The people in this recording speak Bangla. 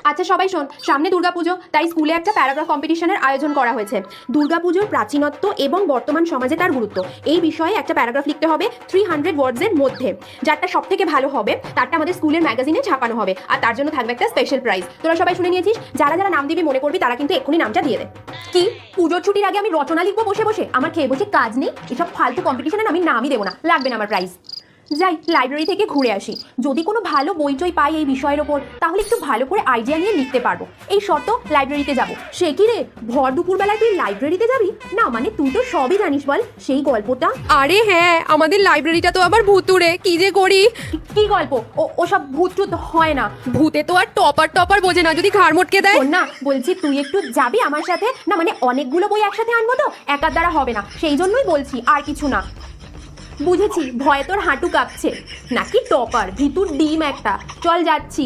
আচ্ছা সবাই শোন, সামনে দুর্গাপুজো, তাই স্কুলে একটা প্যারাগ্রাফ কম্পিটিশনের আয়োজন করা হয়েছে। দুর্গাপুজোর প্রাচীনত্ব এবং বর্তমান সমাজে তার গুরুত্ব, এই বিষয়ে একটা প্যারাগ্রাফ লিখতে হবে 300 ওয়ার্ডসের মধ্যে। যারটা সব থেকে ভালো হবে তারটা আমাদের স্কুলের ম্যাগাজিনে ছাপানো হবে, আর তার জন্য থাকবে একটা স্পেশাল প্রাইজ। তোরা সবাই শুনে নিয়েছিস? যারা যারা নাম দিবি মনে করবি তারা কিন্তু এক্ষুনি নামটা দিয়ে দে। কি পুজোর ছুটির আগে আমি রচনা লিখবো বসে বসে? আমার খেয়ে বসে কাজ নেই, এসব ফালতু কম্পিটিশনে আমি নামই দেবো না, লাগবে না আমার প্রাইজ। যাই লাইব্রেরি থেকে ঘুরে আসি, যদি কোনো ভালো বই টই পাই এই বিষয়ের ওপর তাহলে একটু ভালো করে আইডিয়া নিয়ে লিখতে পারবো। এই শর্ত লাইব্রেরিতে যাব। সে কি রে, ভর দুপুরবেলায় তুই লাইব্রেরিতে যাবি? না মানে তুই তো সবই জানিস, বল সেই গল্পটা। আরে হ্যাঁ, আমাদের লাইব্রেরিটা তো আবার ভুতুড়ে, কি যে করি। কি গল্প? ও সব ভূত টুত হয় না। ভূতে তো আর টপার টপার বোঝে না, যদি ঘাড় মটকে দেয়। শোন না, বলছি তুই একটু যাবি আমার সাথে? না মানে অনেকগুলো বই একসাথে আনবো তো, একার দ্বারা হবে না, সেই জন্যই বলছি, আর কিছু না। বুঝেছি, ভয়ে তোর হাঁটু কাঁপছে। নাকি টপার, ভিতুর ডিম একটা। চল যাচ্ছি।